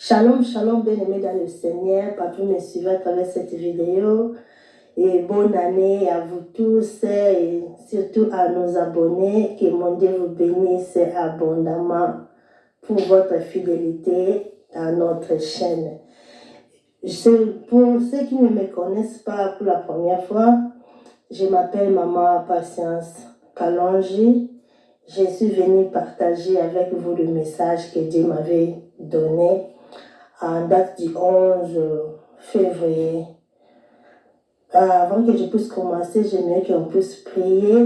Shalom, shalom, bien-aimés dans le Seigneur, partout me suivez à travers cette vidéo. Et bonne année à vous tous et surtout à nos abonnés. Que mon Dieu vous bénisse abondamment pour votre fidélité à notre chaîne. Pour ceux qui ne me connaissent pas pour la première fois, je m'appelle Maman Patience Kalonji. Je suis venue partager avec vous le message que Dieu m'avait donné en date du 11 février. Avant que je puisse commencer, j'aimerais qu'on puisse prier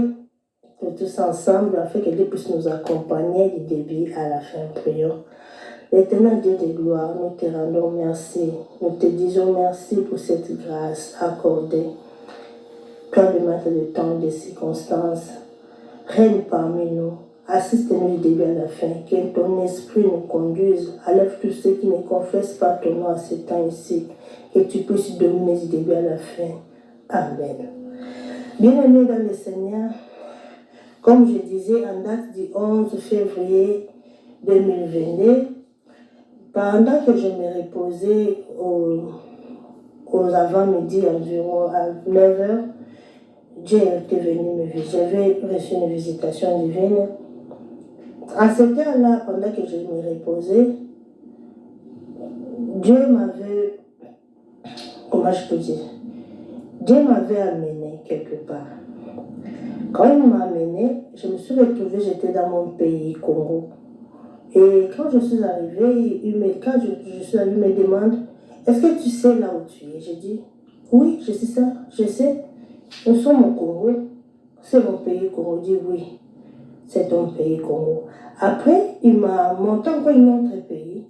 tous ensemble afin que Dieu puisse nous accompagner du début à la fin. Prions. Éternel Dieu de gloire, nous te rendons merci. Nous te disons merci pour cette grâce accordée. Toi, le maître de temps, des circonstances, règne parmi nous. Assiste-nous du début à la fin, que ton esprit nous conduise. Enlève tous ceux qui ne confessent pas ton nom à ce temps ici, que tu puisses dominer du début à la fin. Amen. Bien-aimés dans le Seigneur, comme je disais, en date du 11 février 2022, pendant que je me reposais aux avant-midi environ à 9h, Dieu était venu me visiter. J'avais reçu une visitation divine. À cette heure-là, pendant que je me reposais, Dieu m'avait, comment je peux dire, Dieu m'avait amené quelque part. Quand il m'a amené, je me suis retrouvée, j'étais dans mon pays, Congo. Et quand je suis arrivée, il me demande, est-ce que tu sais là où tu es? J'ai dit, oui, je sais ça, je sais. Nous sommes au Congo, c'est mon pays, Congo. Il dit, oui, c'est ton pays, Congo. Après, il m'a montré encore un autre pays.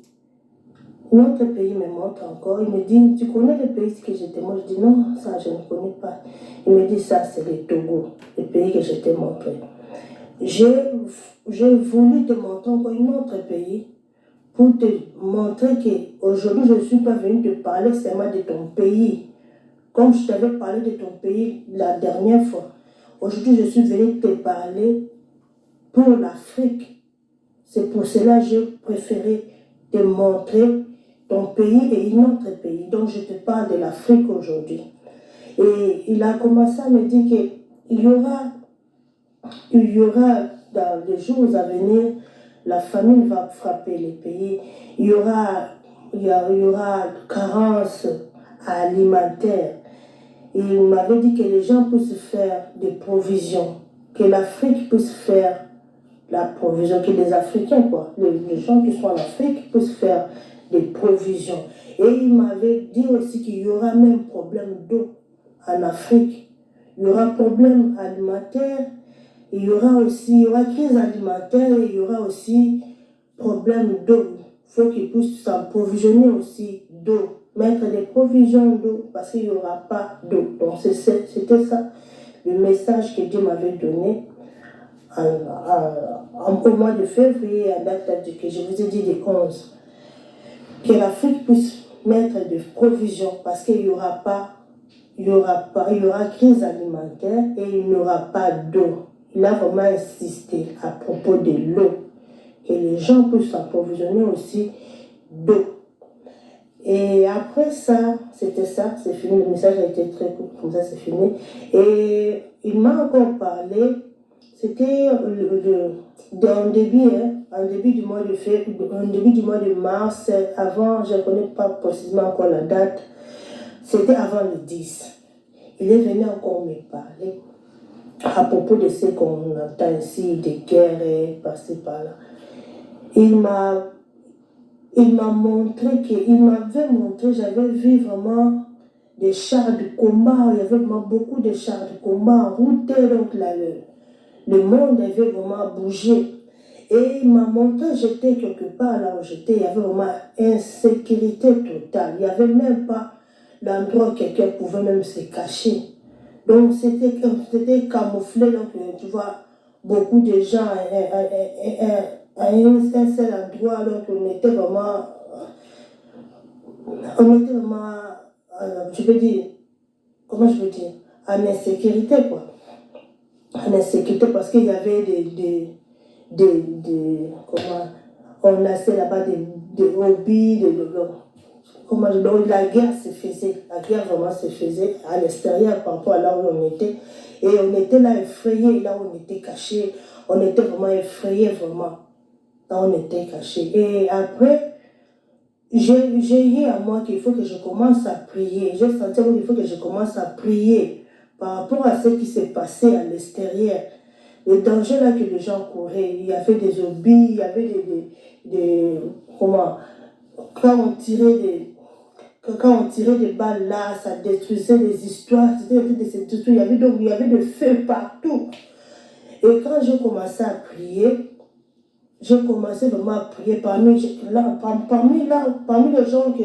Un autre pays me montre encore. Il me dit, tu connais le pays que j'étais? Moi, je dis, non, ça, je ne connais pas. Il me dit, ça, c'est le Togo, le pays que je t'ai montré. J'ai voulu te montrer encore un autre pays pour te montrer qu'aujourd'hui, je ne suis pas venue te parler seulement de ton pays. Comme je t'avais parlé de ton pays la dernière fois. Aujourd'hui, je suis venue te parler pour l'Afrique. C'est pour cela que j'ai préféré te montrer ton pays et un autre pays. Donc, je te parle de l'Afrique aujourd'hui. Et il a commencé à me dire qu'il y aura dans les jours à venir, la famine va frapper les pays. Il y aura carence alimentaire. Il m'avait dit que les gens puissent faire des provisions, que l'Afrique puisse faire la provision, que les Africains, les gens qui sont en Afrique puissent faire des provisions. Et il m'avait dit aussi qu'il y aura même problème d'eau en Afrique. Il y aura problème alimentaire, il y aura crise alimentaire et il y aura aussi problème d'eau. Il faut qu'ils puissent s'approvisionner aussi d'eau, mettre des provisions d'eau parce qu'il n'y aura pas d'eau. Donc c'était ça le message que Dieu m'avait donné au mois de février, à date que je vous ai dit des 11. Que l'Afrique puisse mettre des provisions parce qu'il n'y aura il y aura crise alimentaire et il n'y aura pas d'eau. Il a vraiment insisté à propos de l'eau. Que les gens puissent s'approvisionner aussi d'eau. Et après ça, c'était ça, c'est fini. Le message a été très court, comme ça c'est fini. Et il m'a encore parlé, c'était en début du mois de mars, avant, je ne connais pas précisément encore la date, c'était avant le 10. Il est venu encore me parler à propos de ce qu'on entend ici, des guerres passées par là. Il m'avait montré, j'avais vu vraiment des chars de combat, il y avait vraiment beaucoup de chars de combat en route, donc là, le monde avait vraiment bougé. Et il m'a montré, j'étais quelque part là où j'étais, il y avait vraiment insécurité totale, il n'y avait même pas l'endroit où quelqu'un pouvait même se cacher. Donc c'était camouflé, donc tu vois, beaucoup de gens à un seul endroit, donc on était vraiment, je peux dire, comment je peux dire, en insécurité, quoi. En insécurité parce qu'il y avait On laissait là-bas des hobbies, comment je dis, la guerre se faisait. La guerre vraiment se faisait à l'extérieur par rapport à là où on était. Et on était là effrayés, là où on était cachés. On était vraiment effrayés, vraiment. Là où on était cachés. Et après, j'ai eu à moi qu'il faut que je commence à prier. J'ai senti qu'il faut que je commence à prier par rapport à ce qui s'est passé à l'extérieur. Les dangers là que les gens couraient, il y avait des hobbies, il y avait comment, quand on tirait des balles là, ça détruisait des histoires, il y avait de feu partout. Et quand j'ai commencé à prier, j'ai commencé vraiment à prier parmi les gens que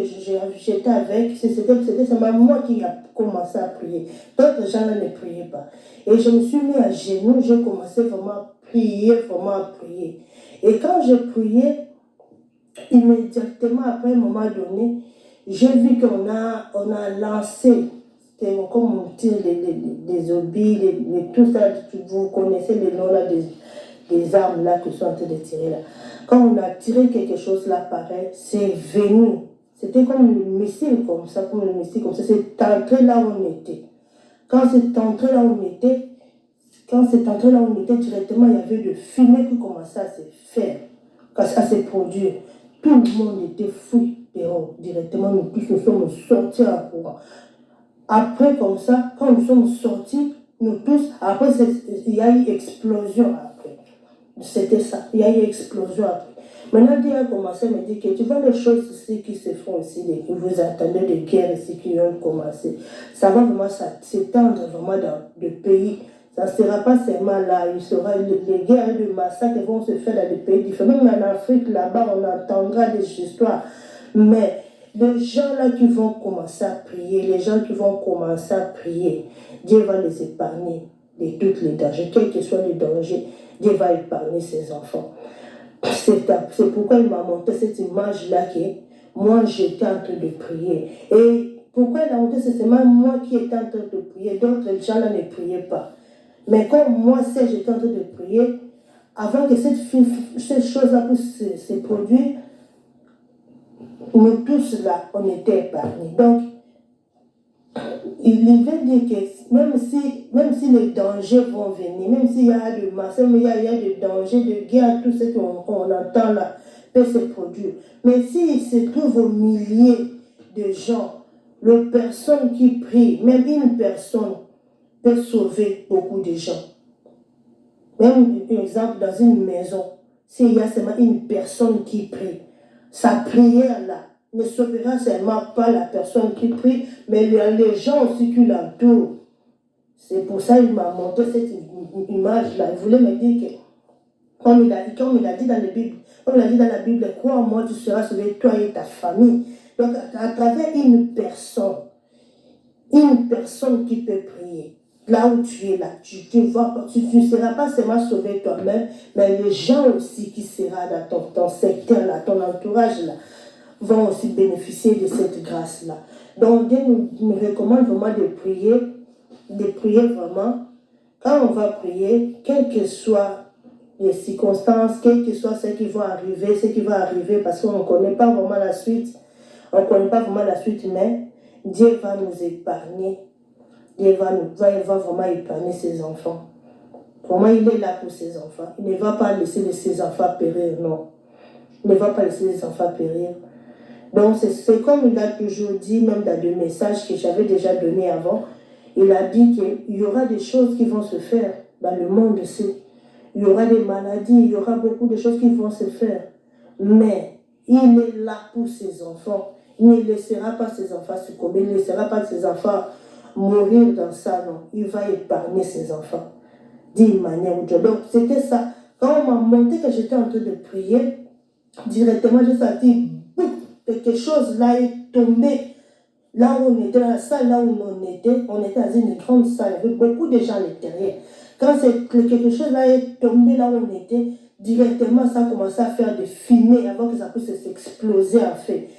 j'étais avec, c'était seulement moi qui a commencé à prier. D'autres gens là ne priaient pas. Et je me suis mis à genoux, j'ai commencé vraiment à prier, vraiment à prier. Et quand je priais, immédiatement après un moment donné, j'ai vu qu'on a lancé, c'était comme on tire des obis, tout ça, vous connaissez les noms là des armes là que sont en train de tirer là. Quand on a tiré quelque chose là pareil, c'est venu. C'était comme un missile comme ça, c'est entré là où on était. Quand c'est entré là où on était, directement, il y avait de fumée qui commençait à se faire, à se produire. Tout le monde était fou dehors. Directement, nous tous nous sommes sortis en courant. Après, comme ça, quand nous sommes sortis, nous tous, après, il y a eu explosion après. C'était ça, il y a eu explosion après. Maintenant, Dieu a commencé à me dire que tu vois les choses ici qui se font ici, vous attendez des guerres ici qui ont commencé. Ça va vraiment s'étendre vraiment dans le pays. Ça ne sera pas seulement là, il sera, les guerres et les massacres vont se faire dans des pays différents. Même en Afrique, là-bas, on entendra des histoires. Mais les gens là qui vont commencer à prier, les gens qui vont commencer à prier, Dieu va les épargner de tous les dangers, quels que soient les dangers, Dieu va épargner ses enfants. C'est pourquoi il m'a montré cette image-là que moi j'étais en train de prier. Et pourquoi il a montré, c'est seulement moi qui étais en train de prier, d'autres gens là ne priaient pas. Mais comme moi seul j'étais en train de prier, avant que cette chose-là puisse se produire, nous tous là, on était épargnés. Donc, il veut dire que même si les dangers vont venir, même s'il y a de massacres, il y a des dangers, de guerre, tout ce qu'on entend là peut se produire. Mais s'il se trouve au milieu de gens, les personnes qui prient, même une personne peut sauver beaucoup de gens. Même, par exemple, dans une maison, s'il y a seulement une personne qui prie, sa prière là ne sauvera seulement pas la personne qui prie, mais les gens aussi qui l'entourent. C'est pour ça qu'il m'a montré cette image-là. Il voulait me dire que, comme il a dit dans la Bible, crois-moi, tu seras sauvé, toi et ta famille. Donc, à travers une personne qui peut prier, là où tu es là, tu ne seras pas seulement sauvé toi-même, mais les gens aussi qui seront dans ton secteur, là, ton entourage là, vont aussi bénéficier de cette grâce-là. Donc Dieu nous recommande vraiment de prier vraiment. Quand on va prier, quelles que soient les circonstances, quelles que soient ce qui va arriver, parce qu'on ne connaît pas vraiment la suite, mais Dieu va nous épargner. Dieu va vraiment épargner ses enfants. Vraiment, il est là pour ses enfants. Il ne va pas laisser ses enfants périr, non. Il ne va pas laisser les enfants périr. Donc, c'est comme il a toujours dit, même dans des messages que j'avais déjà donnés avant, il a dit qu'il y aura des choses qui vont se faire dans le monde ici. Il y aura des maladies, il y aura beaucoup de choses qui vont se faire. Mais il est là pour ses enfants. Il ne laissera pas ses enfants succomber, il ne laissera pas ses enfants mourir dans ça, non. Il va épargner ses enfants d'une manière ou d'une autre. Donc, c'était ça. Quand on m'a montré que j'étais en train de prier, directement, j'ai senti quelque chose là est tombé. Là où on était, dans la salle là où on était dans une grande salle, il y avait beaucoup de gens à l'intérieur. Quand quelque chose là est tombé là où on était, directement ça a commencé à faire des fumées avant que ça puisse s'exploser en fait.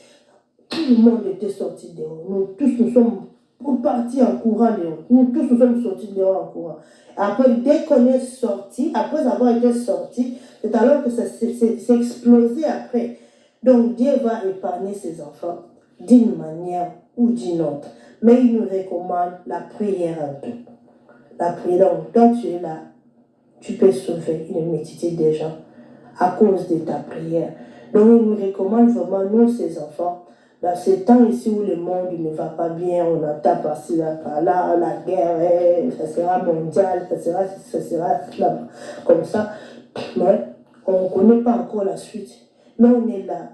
Tout le monde était sorti dehors. Nous tous nous sommes pour partir en courant dehors. Nous tous nous sommes sortis dehors en courant. Après, dès qu'on est sorti, après avoir été sorti, c'est alors que ça s'est explosé après. Donc Dieu va épargner ses enfants d'une manière ou d'une autre. Mais il nous recommande la prière un peu. La prière, donc toi tu es là, tu peux sauver une multitude de gens à cause de ta prière. Donc il nous recommande vraiment, nous, ses enfants, dans ces temps ici où le monde ne va pas bien, on entend par-ci, par-là, la guerre, ça sera mondial, ça sera là, comme ça. Mais on ne connaît pas encore la suite. Mais on est là.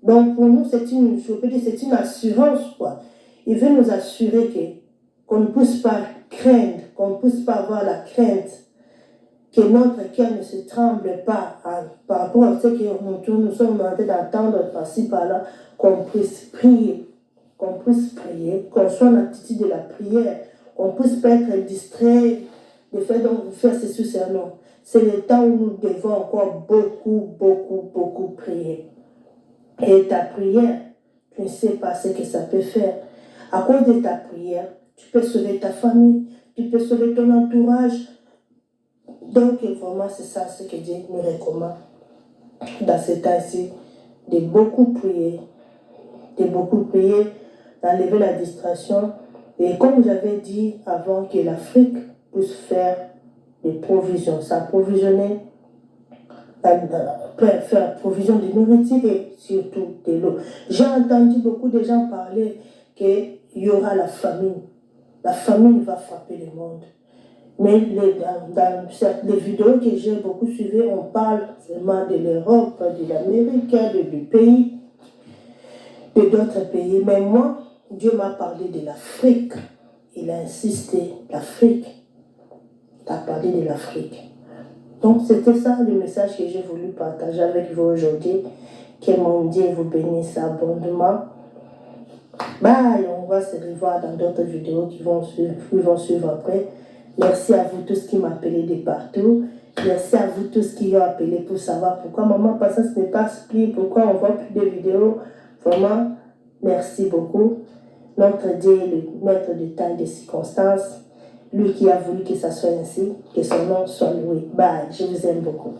Donc pour nous, c'est une assurance, quoi. Il veut nous assurer qu'on ne puisse pas craindre, qu'on ne puisse pas avoir la crainte, que notre cœur ne se tremble pas par rapport à ce que nous sommes en train d'entendre par-ci, par-là, qu'on puisse prier, qu'on soit en attitude de la prière, qu'on puisse pas être distrait, de faire ceci ou cela, non. C'est le temps où nous devons encore beaucoup prier. Et ta prière, tu ne sais pas ce que ça peut faire. À cause de ta prière, tu peux sauver ta famille, tu peux sauver ton entourage. Donc, vraiment, c'est ça ce que Dieu nous recommande dans ce temps-ci, de beaucoup prier, d'enlever la distraction. Et comme j'avais dit avant, que l'Afrique puisse faire des provisions, s'approvisionner, faire provision de nourriture et surtout de l'eau. J'ai entendu beaucoup de gens parler qu'il y aura la famine. La famine va frapper le monde. Mais dans les vidéos que j'ai beaucoup suivies, on parle vraiment de l'Europe, de l'Amérique, du pays, de d'autres pays. Mais moi, Dieu m'a parlé de l'Afrique. Il a insisté, l'Afrique. Il a parlé de l'Afrique. Donc c'était ça le message que j'ai voulu partager avec vous aujourd'hui. Que mon Dieu vous bénisse abondamment. Bye, on va se revoir dans d'autres vidéos qui vont suivre après. Merci à vous tous qui m'appelez de partout. Merci à vous tous qui ont appelé pour savoir pourquoi maman Patience n'est pas split, pourquoi on ne voit plus de vidéos. Vraiment, merci beaucoup. Notre Dieu est le maître de temps et de circonstances. Lui qui a voulu que ça soit ainsi, que son nom soit loué. Bye, je vous aime beaucoup.